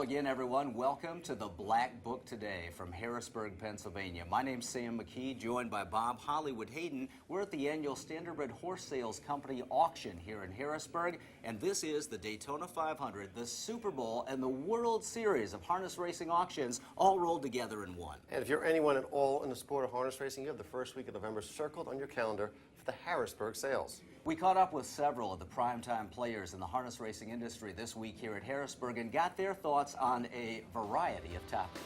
Hello again, everyone. Welcome to the Black Book Today from Harrisburg, Pennsylvania. My name's Sam McKee, joined by Bob Hollywood Hayden. We're at the annual Standardbred Horse Sales Company auction here in Harrisburg, and this is the Daytona 500, the Super Bowl, and the World Series of harness racing auctions all rolled together in one. And if you're anyone at all in the sport of harness racing, you have the first week of November circled on your calendar for the Harrisburg sales. We caught up with several of the primetime players in the harness racing industry this week here at Harrisburg and got their thoughts on a variety of topics.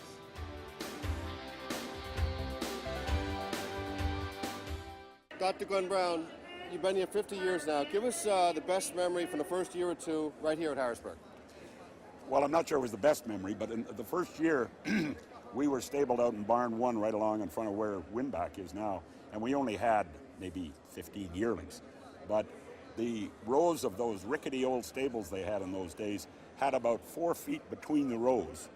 Dr. Glenn Brown, you've been here 50 years now. Give us the best memory from the first year or two right here at Harrisburg. Well, I'm not sure it was the best memory, but in the first year, we were stabled out in Barn 1 right along in front of where Windback is now, and we only had maybe 15 yearlings. But the rows of those rickety old stables they had in those days had about 4 feet between the rows,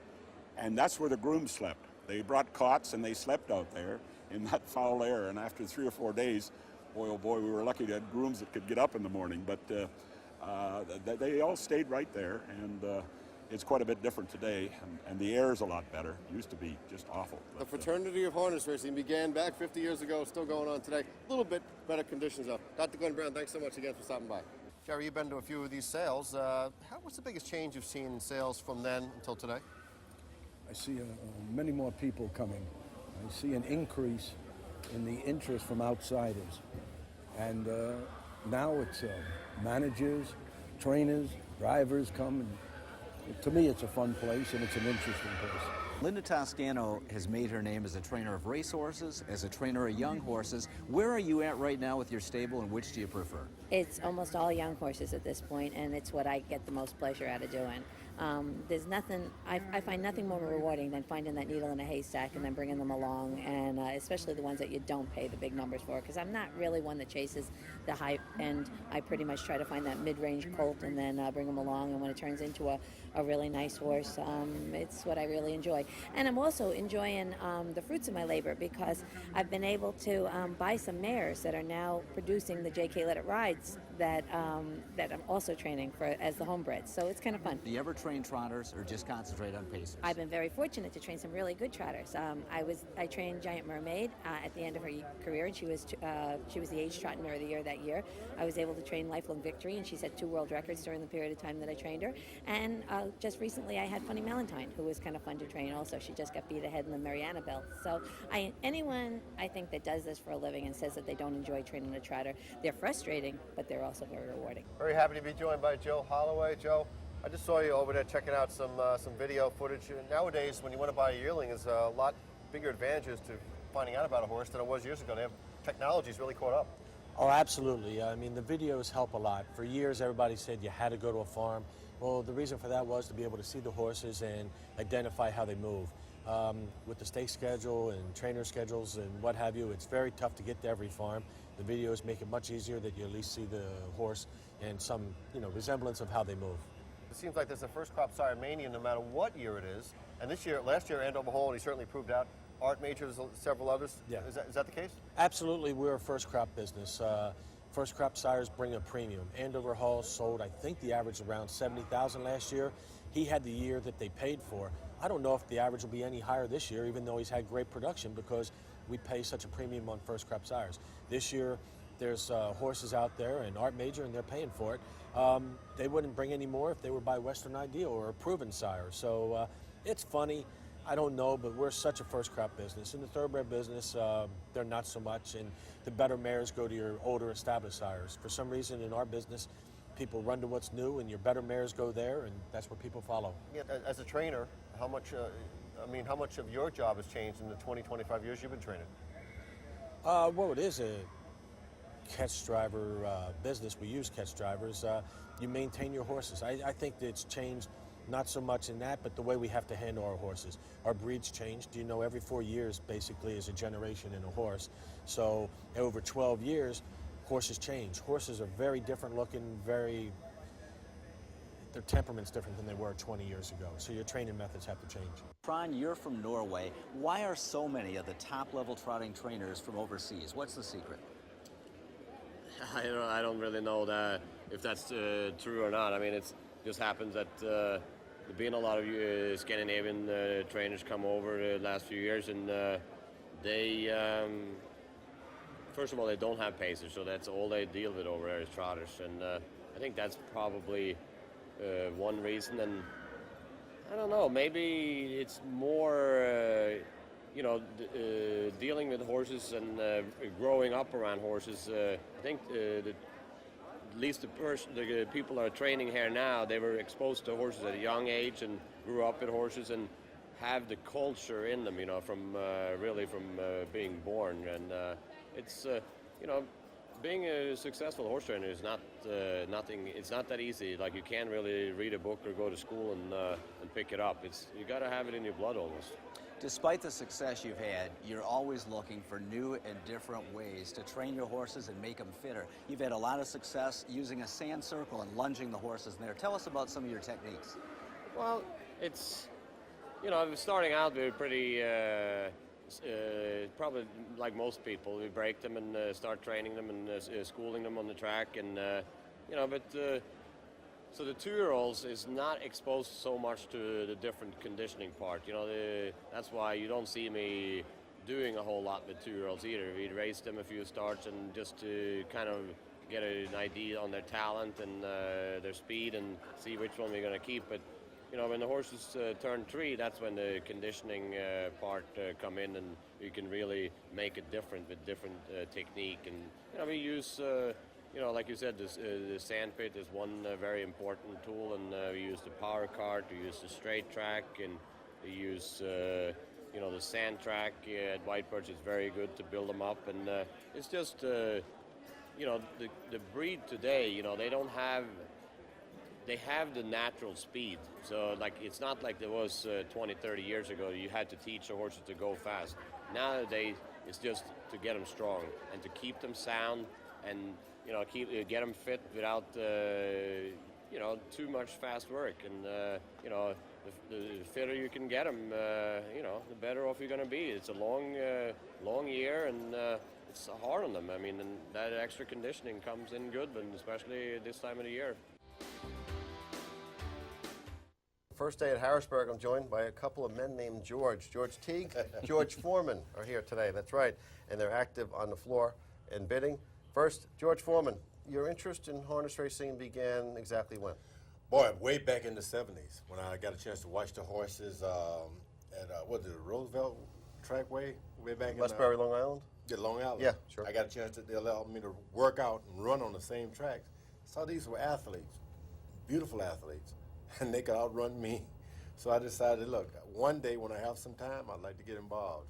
and that's where the grooms slept. They brought cots and they slept out there in that foul air, and after 3 or 4 days, boy, oh boy, we were lucky to have grooms that could get up in the morning, but they all stayed right there, and it's quite a bit different today, and the air is a lot better. It used to be just awful. The fraternity of harness racing began back 50 years ago, still going on today. A little bit better conditions though. Dr. Glenn Brown, thanks so much again for stopping by. Jerry, you've been to a few of these sales. What's the biggest change you've seen in sales from then until today? I see many more people coming. I see an increase in the interest from outsiders. And now it's managers, trainers, drivers come. And to me, it's a fun place and it's an interesting place. Linda Toscano has made her name as a trainer of racehorses, as a trainer of young horses. Where are you at right now with your stable, and which do you prefer? It's almost all young horses at this point, and it's what I get the most pleasure out of doing. There's nothing, I find nothing more rewarding than finding that needle in a haystack and then bringing them along, and especially the ones that you don't pay the big numbers for, because I'm not really one that chases the high end. I pretty much try to find that mid-range colt and then bring them along, and when it turns into a really nice horse, it's what I really enjoy. And I'm also enjoying the fruits of my labor, because I've been able to buy some mares that are now producing the J.K. Let It Rides that I'm also training for as the homebreds. So it's kind of fun. Do you ever train trotters or just concentrate on pacers? I've been very fortunate to train some really good trotters. I trained Giant Mermaid at the end of her career, and she was the age trot mare of the year that year. I was able to train Lifelong Victory, and she set 2 world records during the period of time that I trained her. And just recently I had Funny Valentine, who was kind of fun to train also. She just got beat ahead in the Mariana Belt. So anyone I think that does this for a living and says that they don't enjoy training a trotter, they're frustrating, but they're also very rewarding. Very happy to be joined by Joe Holloway. Joe, I just saw you over there checking out some video footage. Nowadays, when you want to buy a yearling, there's a lot bigger advantages to finding out about a horse than it was years ago. Technology's really caught up. Oh, absolutely. I mean, the videos help a lot. For years, everybody said you had to go to a farm. Well, the reason for that was to be able to see the horses and identify how they move. With the stake schedule and trainer schedules and what have you, it's very tough to get to every farm. The videos make it much easier that you at least see the horse and some, resemblance of how they move. It seems like there's a first crop sire mania no matter what year it is. And last year, Andover Hall, and he certainly proved out. Art Major, several others. Yeah. Is that the case? Absolutely, we're a first crop business. First crop sires bring a premium. Andover Hall sold, I think the average around 70,000 last year. He had the year that they paid for. I don't know if the average will be any higher this year, even though he's had great production, because we pay such a premium on first crop sires. This year, there's horses out there, and Art Major, and they're paying for it. They wouldn't bring any more if they were by Western Ideal or a proven sire. So it's funny. I don't know, but we're such a first crop business. In the thoroughbred business, they're not so much, and the better mares go to your older established sires. For some reason in our business, people run to what's new, and your better mares go there, and that's where people follow. Yeah, as a trainer, how much of your job has changed in the 20, 25 years you've been training? Well, it is a catch driver business. We use catch drivers. You maintain your horses. I think that it's changed. Not so much in that, but the way we have to handle our horses. Our breeds changed. Every 4 years basically is a generation in a horse. So over 12 years, horses change. Horses are very different looking, their temperament's different than they were 20 years ago. So your training methods have to change. Ron, you're from Norway. Why are so many of the top-level trotting trainers from overseas? What's the secret? I don't really know if that's true or not. I mean, it just happens that been a lot of Scandinavian trainers come over the last few years, and they, first of all, they don't have pacers, so that's all they deal with over there is trotters, and I think that's probably one reason. And I don't know, maybe it's more, dealing with horses and growing up around horses. I think at least the people that are training here now, they were exposed to horses at a young age and grew up with horses and have the culture in them, from being born. And it's, being a successful horse trainer is not nothing. It's not that easy. Like, you can't really read a book or go to school and pick it up. You got to have it in your blood almost. Despite the success you've had, you're always looking for new and different ways to train your horses and make them fitter. You've had a lot of success using a sand circle and lunging the horses in there. Tell us about some of your techniques. Well, it's, starting out, we were pretty, probably like most people, we break them and start training them and schooling them on the track. And, so the 2-year-olds is not exposed so much to the different conditioning part. That's why you don't see me doing a whole lot with 2-year-olds either. We race them a few starts and just to kind of get an idea on their talent and their speed and see which one we're going to keep. But when the horses turn 3, that's when the conditioning part come in, and you can really make it different with different technique. And we use. Like you said, the sand pit is one very important tool, and we use the power cart, we use the straight track, and we use the sand track at Whitebirch is very good to build them up. And it's just the breed today, they have the natural speed. So it's not like there was 20, 30 years ago. You had to teach the horses to go fast. Nowadays, it's just to get them strong and to keep them sound and get them fit without too much fast work. And the fitter you can get them, the better off you're going to be. It's a long year, and it's hard on them. I mean, and that extra conditioning comes in good, and especially this time of the year. First day at Harrisburg, I'm joined by a couple of men named George. George Teague, George Foreman are here today. That's right, and they're active on the floor and bidding. First, George Foreman, your interest in harness racing began exactly when? Boy, way back in the 70s when I got a chance to watch the horses at, the Roosevelt Trackway way back in Westbury, Long Island? Yeah, Long Island. Yeah, sure. I got a chance they allowed me to work out and run on the same track. So these were athletes, beautiful athletes, and they could outrun me. So I decided, look, one day when I have some time, I'd like to get involved.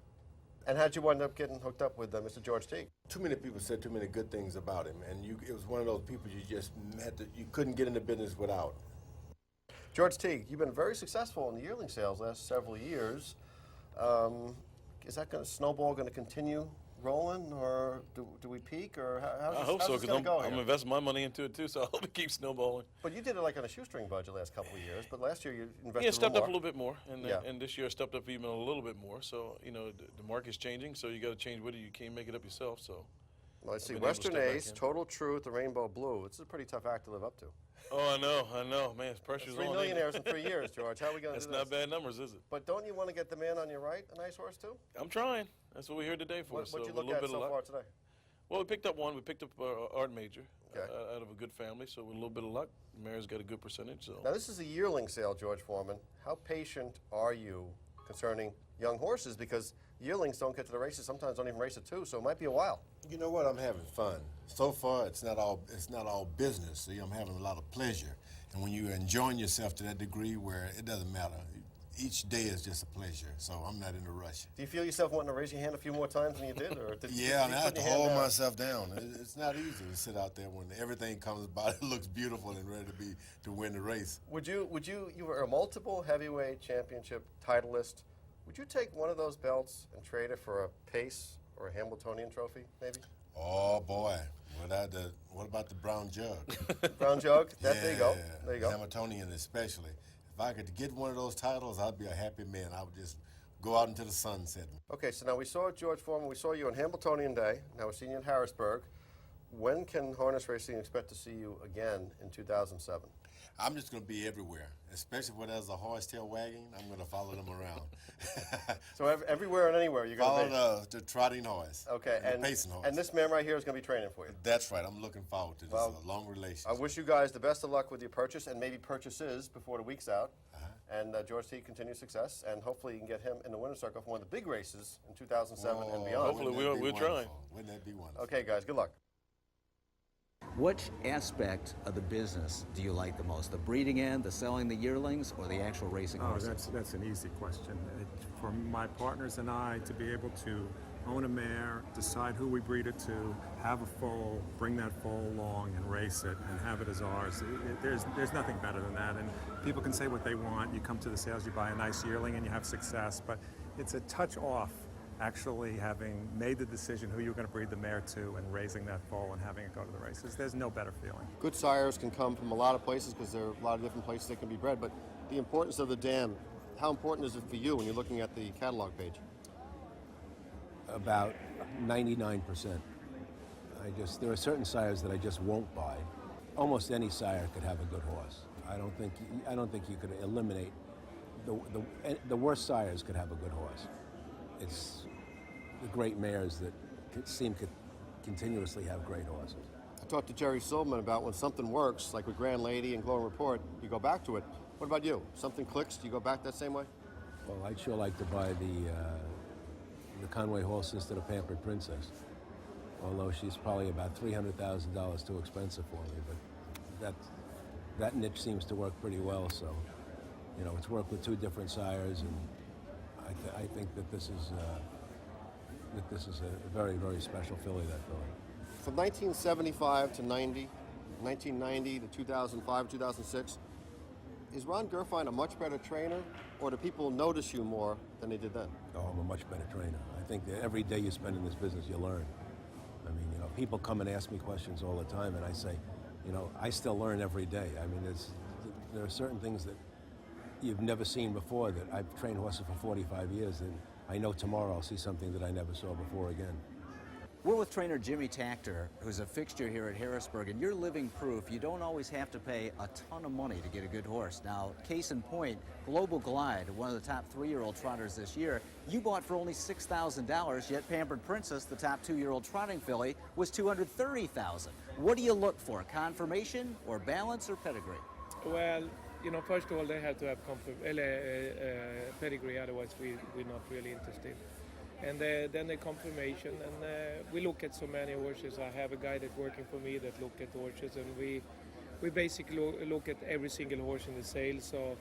And how'd you wind up getting hooked up with Mr. George Teague? Too many people said too many good things about him, and it was one of those people you couldn't get into business without. George Teague, you've been very successful in the yearling sales last several years. Is that snowball going to continue rolling, or do we peak, or I hope so, because I'm investing my money into it too, so I hope it keeps snowballing. But you did it like on a shoestring budget last couple of years, but last year you invested Yeah, stepped more. up a little bit more, and this year I stepped up even a little bit more. So, the market's changing, so you got to change with it. You can't make it up yourself, so. Well, I see Western Ace, Total Truth, the Rainbow Blue. It's a pretty tough act to live up to. Oh, I know. Man, pressure's on. 3 millionaires in 3 years, George. How are we going to do this? That's not bad numbers, is it? But don't you want to get the man on your right a nice horse, too? I'm trying. That's what we're here today for. What'd you a look little at bit so of luck. far today? Well, we picked up one. We picked up Art Major Okay. out of a good family, so with a little bit of luck, Mary's got a good percentage. So. Now, this is a yearling sale, George Foreman. How patient are you concerning young horses? Because yearlings don't get to the races, sometimes don't even race at 2, so it might be a while. You know what? I'm having fun. So far, it's not all business. See, I'm having a lot of pleasure. And when you're enjoying yourself to that degree where it doesn't matter, each day is just a pleasure. So I'm not in a rush. Do you feel yourself wanting to raise your hand a few more times than you did? Or did Yeah, you I have put to your hand hold down? myself down. It's not easy to sit out there when everything comes about. It looks beautiful and ready to win the race. You were a multiple heavyweight championship titleist. Would you take one of those belts and trade it for a Pace or a Hamiltonian trophy, maybe? Oh boy, what about the brown jug? Brown jug? Yeah, There you go. There you go. Hamiltonian especially. If I could get one of those titles, I'd be a happy man. I would just go out into the sunset. Okay, so now we saw George Foreman. We saw you on Hamiltonian Day. Now we're seeing you at Harrisburg. When can harness racing expect to see you again in 2007? I'm just going to be everywhere, especially when there's a horse tail wagging. I'm going to follow them around. So everywhere and anywhere you're going to be. Follow the trotting horse. Okay, and the pacing horse. And this man right here is going to be training for you. That's right. I'm looking forward to this. Well, a long relationship. I wish you guys the best of luck with your purchase and maybe purchases before the week's out. And George T, continued success, and hopefully you can get him in the winner's circle for one of the big races in 2007 and beyond. Hopefully we're trying. Wouldn't that be wonderful? Okay, guys, good luck. Which aspect of the business do you like the most? The breeding end, the selling the yearlings, or the actual racing Oh, horses? that's an easy question. For my partners and I to be able to own a mare, decide who we breed it to, have a foal, bring that foal along and race it and have it as ours, there's nothing better than that. And people can say what they want. You come to the sales, you buy a nice yearling and you have success, but it's a touch off actually having made the decision who you're going to breed the mare to and raising that foal and having it go to the races. There's no better feeling. Good sires can come from a lot of places because there are a lot of different places they can be bred, but the importance of the dam, how important is it for you when you're looking at the catalog page? About 99%. There are certain sires that I just won't buy. Almost any sire could have a good horse. I don't think you could eliminate the worst sires could have a good horse. It's the great mares that seem to continuously have great horses. I talked to Jerry Silverman about when something works, like with Grand Lady and Glowing Report, you go back to it. What about you? Something clicks, do you go back that same way? Well, I'd sure like to buy the Conway horse instead of Pampered Princess, although she's probably about $300,000 too expensive for me, but that niche seems to work pretty well, so, you know, it's worked with two different sires, and I think that this is a very, very special filly, that filly. From 1975 to 90, 1990 to 2005, 2006, is Ron Gerfine a much better trainer, or do people notice you more than they did then? Oh, I'm a much better trainer. I think that every day you spend in this business, you learn. I mean, you know, people come and ask me questions all the time, and I say, you know, I still learn every day. I mean, there are certain things that you've never seen before that I've trained horses for 45 years, and I know tomorrow I'll see something that I never saw before again. We're with trainer Jimmy Takter, who's a fixture here at Harrisburg, and you're living proof you don't always have to pay a ton of money to get a good horse. Now, case in point, Global Glide, one of the top 3-year-old trotters this year, you bought for only $6,000, yet Pampered Princess, the top 2-year-old trotting filly, was $230,000. What do you look for, confirmation or balance or pedigree? Well, you know, first of all, they have to have pedigree, otherwise we're not really interested. And then the confirmation, and we look at so many horses. I have a guy that's working for me that look at horses, and we basically look at every single horse in the sale. So,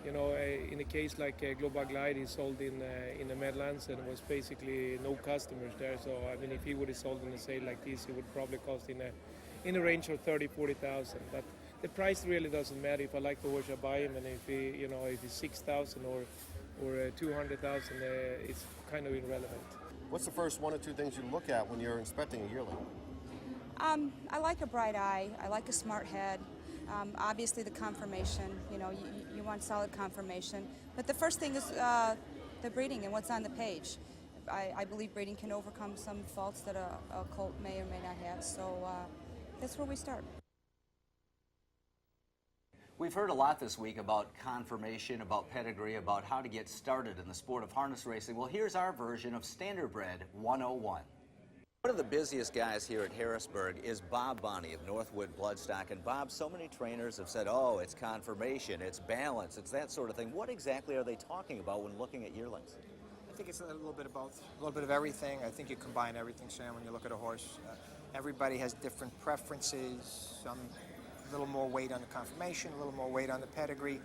you know, in a case like Global Glide, he sold in the Midlands and was basically no customers there. So, I mean, if he would have sold in a sale like this, it would probably cost in a range of 30,000-40,000. But the price really doesn't matter. If I like the horse, I buy him, and if he, you know, if it's 6,000 or 200,000, it's kind of irrelevant. What's the first one or two things you look at when you're inspecting a yearling? I like a bright eye. I like a smart head. Obviously, the confirmation. You know, you want solid confirmation. But the first thing is the breeding and what's on the page. I believe breeding can overcome some faults that a colt may or may not have. So that's where we start. We've heard a lot this week about confirmation, about pedigree, about how to get started in the sport of harness racing. Well, here's our version of Standardbred 101. One of the busiest guys here at Harrisburg is Bob Bonney of Northwood Bloodstock. And Bob, so many trainers have said, oh, it's confirmation, it's balance, it's that sort of thing. What exactly are they talking about when looking at yearlings? I think it's a little bit of both, a little bit of everything. I think you combine everything, Sam, when you look at a horse. Everybody has different preferences. Some a little more weight on the confirmation, a little more weight on the pedigree.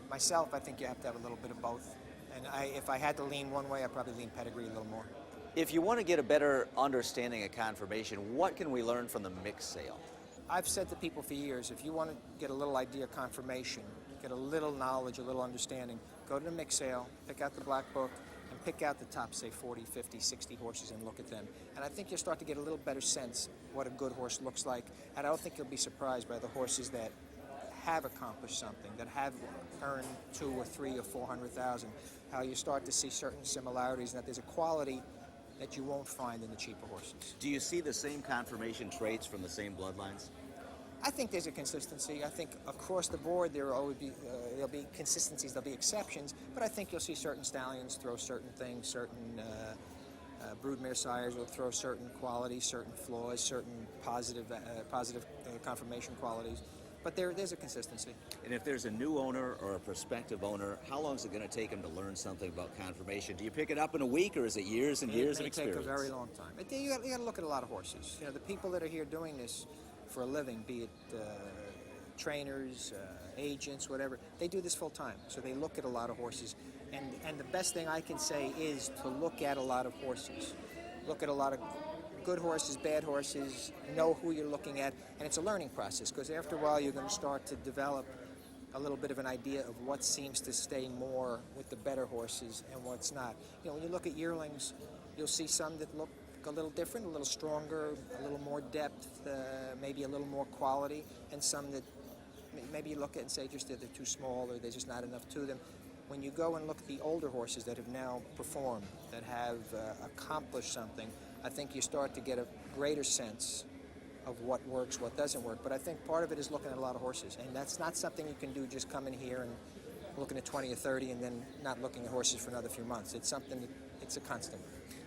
Myself, I think you have to have a little bit of both. And if I had to lean one way, I'd probably lean pedigree a little more. If you want to get a better understanding of confirmation, what can we learn from the mixed sale? I've said to people for years, if you want to get a little idea of confirmation, get a little knowledge, a little understanding, go to the mixed sale, pick out the black book, and pick out the top, say, 40, 50, 60 horses and look at them. And I think you'll start to get a little better sense what a good horse looks like. And I don't think you'll be surprised by the horses that have accomplished something, that have earned 2 or 3 or 400,000, how you start to see certain similarities and that there's a quality that you won't find in the cheaper horses. Do you see the same confirmation traits from the same bloodlines? I think there's a consistency. I think across the board there will always be there'll be consistencies, there'll be exceptions, but I think you'll see certain stallions throw certain things, certain broodmare sires will throw certain qualities, certain flaws, certain positive confirmation qualities. But there's a consistency. And if there's a new owner or a prospective owner, how long is it going to take them to learn something about conformation? Do you pick it up in a week, or is it years and years of experience? It may take a very long time. You got to look at a lot of horses. You know, the people that are here doing this for a living, be it trainers, agents, whatever, they do this full time. So they look at a lot of horses. And the best thing I can say is to look at a lot of horses. Look at a lot of good horses, bad horses, know who you're looking at, and it's a learning process, because after a while you're going to start to develop a little bit of an idea of what seems to stay more with the better horses and what's not. You know, when you look at yearlings, you'll see some that look a little different, a little stronger, a little more depth, maybe a little more quality, and some that maybe you look at and say just they're too small or there's just not enough to them. When you go and look at the older horses that have now performed, that have accomplished something, I think you start to get a greater sense of what works, what doesn't work. But I think part of it is looking at a lot of horses, and that's not something you can do just come in here and looking at 20 or 30 and then not looking at horses for another few months. It's something, it's a constant.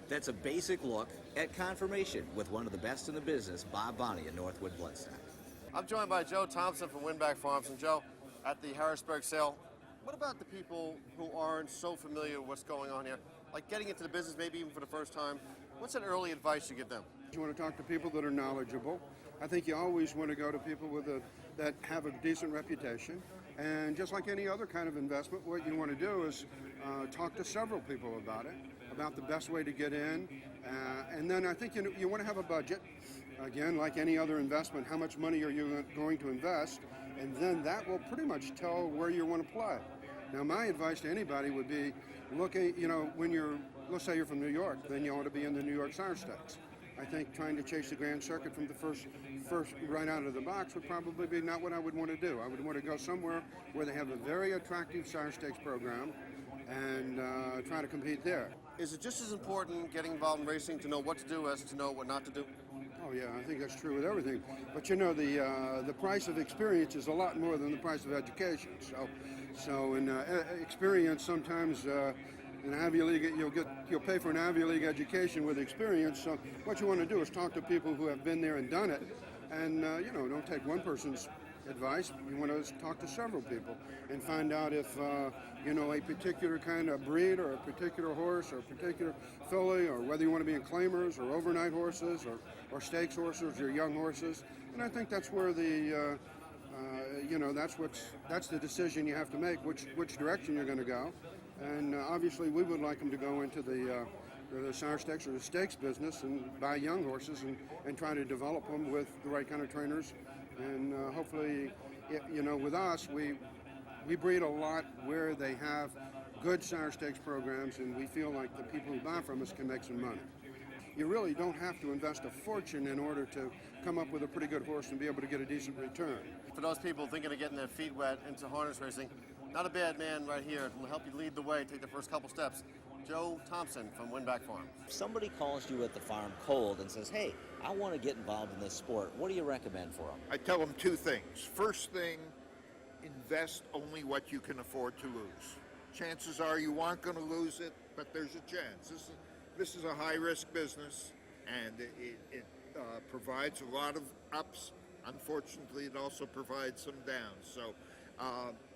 That's a basic look at conformation with one of the best in the business, Bob Bonney in Northwood Bloodstock. I'm joined by Joe Thompson from Winback Farms. And Joe, at the Harrisburg sale, what about the people who aren't so familiar with what's going on here? Like getting into the business maybe even for the first time, what's an early advice you give them? You want to talk to people that are knowledgeable. I think you always want to go to people that have a decent reputation. And just like any other kind of investment, what you want to do is talk to several people about it, about the best way to get in. And then I think you want to have a budget. Again, like any other investment, how much money are you going to invest? And then that will pretty much tell where you want to play. Now, my advice to anybody would be, when let's say you're from New York, then you ought to be in the New York Sire Stakes. I think trying to chase the Grand Circuit from the first right out of the box would probably be not what I would want to do. I would want to go somewhere where they have a very attractive Sire Stakes program and try to compete there. Is it just as important getting involved in racing to know what to do as to know what not to do? Oh yeah, I think that's true with everything. But the price of experience is a lot more than the price of education. So in experience, sometimes in Ivy League, you'll pay for an Ivy League education with experience. So what you want to do is talk to people who have been there and done it, and don't take one person's advice. You want to talk to several people and find out if a particular kind of breed or a particular horse or a particular filly, or whether you want to be in claimers or overnight horses or stakes horses or young horses. And I think that's where that's the decision you have to make, which direction you're going to go. And obviously we would like them to go into the Sire Stakes or the stakes business and buy young horses and try to develop them with the right kind of trainers. And hopefully, with us, we breed a lot where they have good Sire Stakes programs, and we feel like the people who buy from us can make some money. You really don't have to invest a fortune in order to come up with a pretty good horse and be able to get a decent return. For those people thinking of getting their feet wet into harness racing, not a bad man right here. Will help you lead the way, take the first couple steps. Joe Thompson from Winback Farm. If somebody calls you at the farm cold and says, hey, I want to get involved in this sport, what do you recommend for them? I tell them two things. First thing, invest only what you can afford to lose. Chances are you aren't going to lose it, but there's a chance. This is a high-risk business, and it provides a lot of ups. Unfortunately, it also provides some downs. So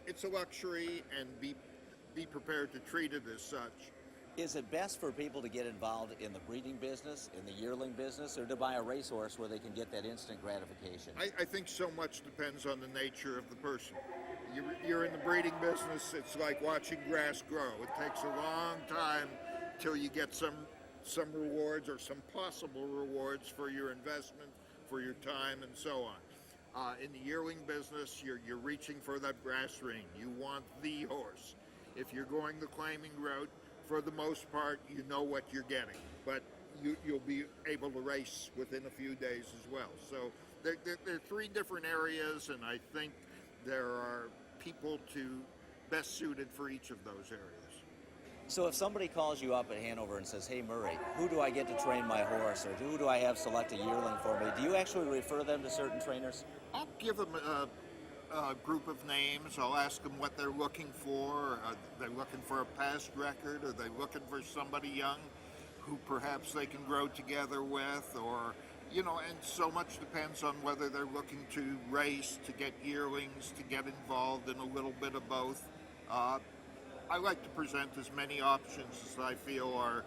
it's a luxury, and be prepared to treat it as such. Is it best for people to get involved in the breeding business, in the yearling business, or to buy a racehorse where they can get that instant gratification? I think so much depends on the nature of the person. You're in the breeding business, it's like watching grass grow. It takes a long time till you get some rewards or some possible rewards for your investment, for your time, and so on. In the yearling business, you're reaching for that brass ring. You want the horse. If you're going the claiming route, for the most part, you know what you're getting, but you'll be able to race within a few days as well. So there are three different areas, and I think there are people best suited for each of those areas. So if somebody calls you up at Hanover and says, hey Murray, who do I get to train my horse, or who do I have select a yearling for me, do you actually refer them to certain trainers? I'll give them a group of names. I'll ask them what they're looking for. Are they looking for a past record? Are they looking for somebody young who perhaps they can grow together with? Or, you know, and so much depends on whether they're looking to race, to get yearlings, to get involved in a little bit of both. I like to present as many options as I feel are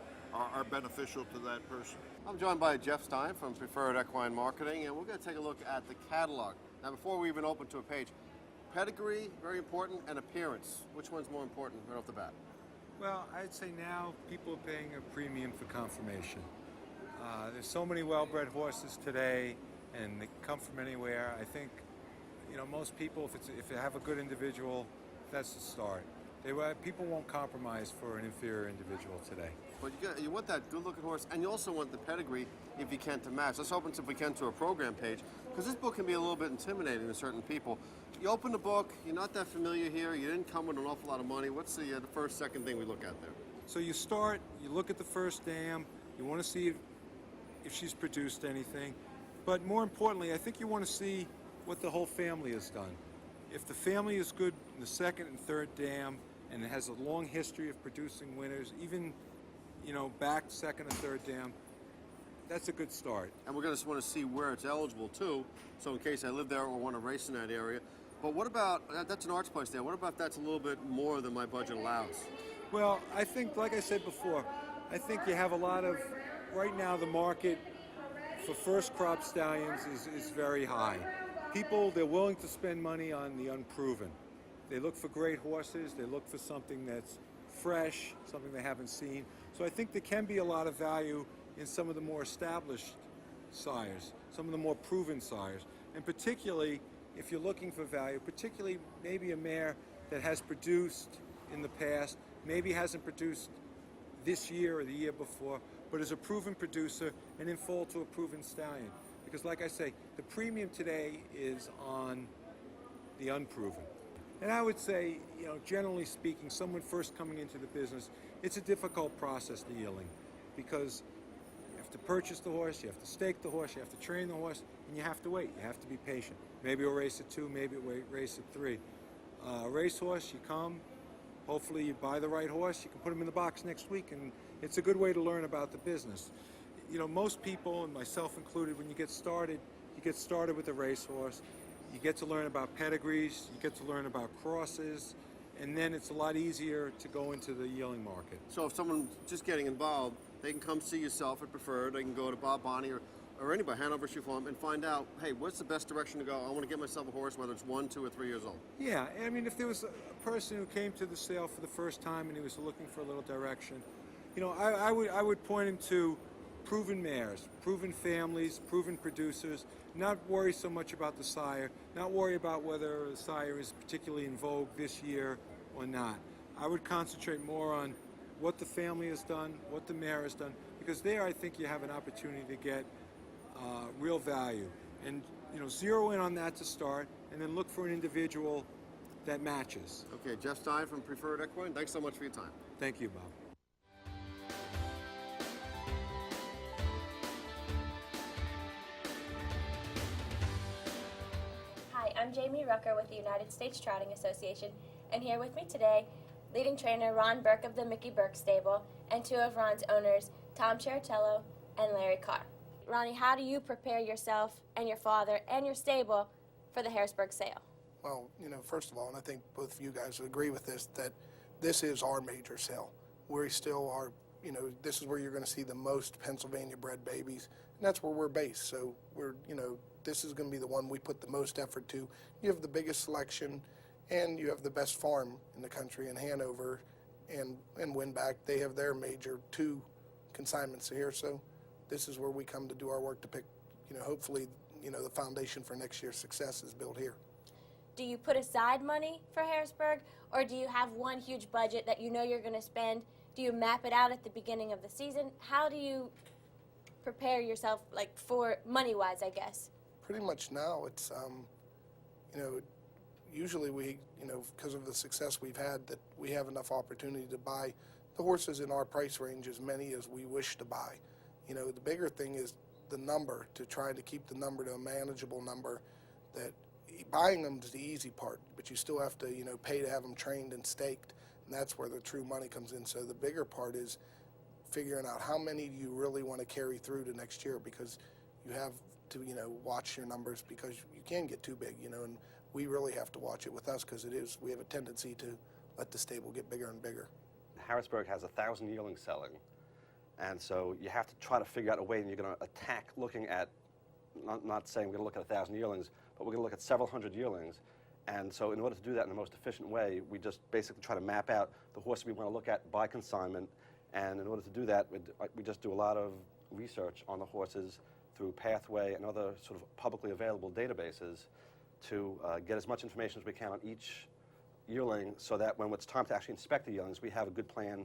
beneficial to that person. I'm joined by Jeff Stein from Preferred Equine Marketing, and we're going to take a look at the catalog. Now, before we even open to a page, pedigree, very important, and appearance. Which one's more important right off the bat? Well, I'd say now people are paying a premium for conformation. There's so many well-bred horses today, and they come from anywhere. I think, you know, most people, if they have a good individual, that's the start. People won't compromise for an inferior individual today. But you want that good-looking horse, and you also want the pedigree, if you can, to match. Let's open, if we can, to a program page, because this book can be a little bit intimidating to certain people. You open the book, you're not that familiar here, you didn't come with an awful lot of money. What's the first, second thing we look at there? So you start, you look at the first dam, you want to see if she's produced anything, but more importantly, I think you want to see what the whole family has done. If the family is good in the second and third dam, and it has a long history of producing winners, even, you know, back second and third dam, that's a good start. And we're going to want to see where it's eligible too, so in case I live there or want to race in that area. But what about, that's an arts place there, what about that's a little bit more than my budget allows? Well, I think, like I said before, I think you have a lot of, right now the market for first crop stallions is very high. People, they're willing to spend money on the unproven. They look for great horses, they look for something that's fresh, something they haven't seen. So I think there can be a lot of value in some of the more established sires, some of the more proven sires. And particularly, if you're looking for value, particularly maybe a mare that has produced in the past, maybe hasn't produced this year or the year before, but is a proven producer and in fall to a proven stallion. Because like I say, the premium today is on the unproven. And I would say, you know, generally speaking, someone first coming into the business, it's a difficult process, the yearling, because you have to purchase the horse, you have to stake the horse, you have to train the horse, and you have to wait. You have to be patient. Maybe you'll race at 2, maybe you'll race at 3. Racehorse, you come, hopefully you buy the right horse, you can put him in the box next week, and it's a good way to learn about the business. You know, most people, and myself included, when you get started with a racehorse. You get to learn about pedigrees, you get to learn about crosses, and then it's a lot easier to go into the yearling market. So if someone's just getting involved, they can come see yourself at Preferred, they can go to Bob Bonney or anybody, Hanover Shoe Farm, and find out, hey, what's the best direction to go? I want to get myself a horse, whether it's 1, 2, or 3 years old. Yeah, I mean, if there was a person who came to the sale for the first time and he was looking for a little direction, you know, I would point him to proven mares, proven families, proven producers, not worry so much about the sire, not worry about whether the sire is particularly in vogue this year or not. I would concentrate more on what the family has done, what the mare has done, because there I think you have an opportunity to get real value. And, you know, zero in on that to start, and then look for an individual that matches. Okay, Jeff Stein from Preferred Equine, thanks so much for your time. Thank you, Bob. I'm Jamie Rucker with the United States Trotting Association, and here with me today, leading trainer Ron Burke of the Mickey Burke Stable, and 2 of Ron's owners, Tom Cheritello and Larry Carr. Ronnie, how do you prepare yourself and your father and your stable for the Harrisburg sale? Well, you know, first of all, and I think both of you guys would agree with this, that this is our major sale. We still are, you know, this is where you're going to see the most Pennsylvania-bred babies, and that's where we're based. So we're, you know, this is going to be the one we put the most effort to. You have the biggest selection, and you have the best farm in the country in Hanover and Winback. They have their major 2 consignments here, so this is where we come to do our work to pick, you know, hopefully, you know, the foundation for next year's success is built here. Do you put aside money for Harrisburg, or do you have one huge budget that you know you're going to spend? Do you map it out at the beginning of the season? How do you prepare yourself, like, for money-wise, I guess? Pretty much now, it's, you know, usually we, you know, because of the success we've had, that we have enough opportunity to buy the horses in our price range as many as we wish to buy. You know, the bigger thing is the number, to try to keep the number to a manageable number. That buying them is the easy part, but you still have to, you know, pay to have them trained and staked, and that's where the true money comes in. So the bigger part is figuring out how many do you really want to carry through to next year, because you have to, you know, watch your numbers, because you can get too big, you know, and we really have to watch it with us, because we have a tendency to let the stable get bigger and bigger. Harrisburg has 1,000 yearlings selling, and so you have to try to figure out a way, and you're going to attack looking at, not saying we're going to look at 1,000 yearlings, but we're going to look at several hundred yearlings. And so in order to do that in the most efficient way, we just basically try to map out the horses we want to look at by consignment. And in order to do that, we just do a lot of research on the horses through Pathway and other sort of publicly available databases to get as much information as we can on each yearling, so that when it's time to actually inspect the yearlings, we have a good plan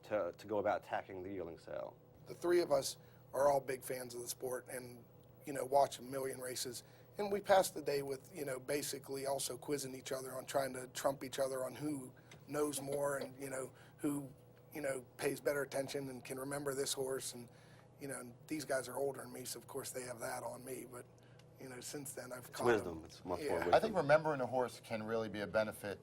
to go about attacking the yearling sale. The three of us are all big fans of the sport, and, you know, watch a million races. And we pass the day with, you know, basically also quizzing each other on trying to trump each other on who knows more, and, you know, who, you know, pays better attention and can remember this horse. And, you know, and these guys are older than me, so of course they have that on me. But, you know, since then I've caught wisdom. them. It's much more Yeah. wisdom. I think remembering a horse can really be a benefit,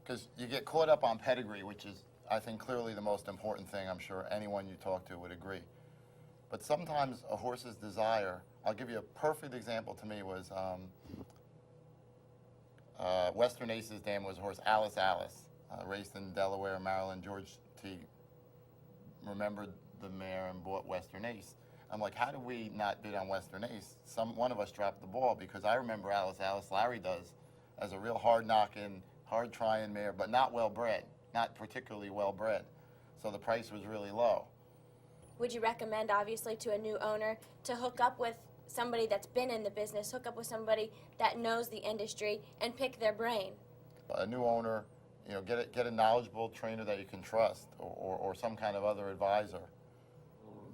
because you get caught up on pedigree, which is, I think, clearly the most important thing. I'm sure anyone you talk to would agree. But sometimes a horse's desire, I'll give you a perfect example to me, was Western Ace's dam was a horse, Alice, raced in Delaware, Maryland. George T. remembered the mare and bought Western Ace. I'm like, how do we not bid on Western Ace? One of us dropped the ball, because I remember Alice, Larry does, as a real hard-knocking, hard-trying mare, but not well-bred, not particularly well-bred. So the price was really low. Would you recommend, obviously, to a new owner to hook up with somebody that's been in the business, hook up with somebody that knows the industry, and pick their brain? A new owner, you know, get a knowledgeable trainer that you can trust, or some kind of other advisor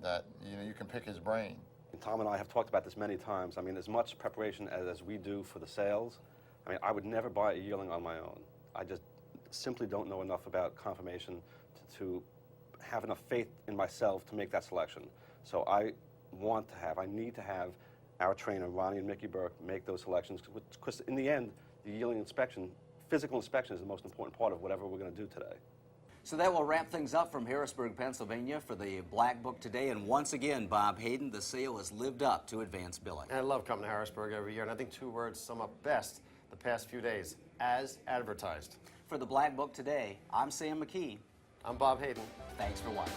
that, you know, you can pick his brain. Tom and I have talked about this many times. I mean, as much preparation as we do for the sales, I mean, I would never buy a yearling on my own. I just simply don't know enough about conformation to have enough faith in myself to make that selection. So I need to have our trainer, Ronnie and Mickey Burke, make those selections, because in the end, the yearling inspection, physical inspection, is the most important part of whatever we're going to do today. So that will wrap things up from Harrisburg, Pennsylvania for the Black Book today. And once again, Bob Hayden, the sale has lived up to advance billing. And I love coming to Harrisburg every year, and I think two words sum up best the past few days: as advertised. For the Black Book today, I'm Sam McKee. I'm Bob Hayden. Thanks for watching.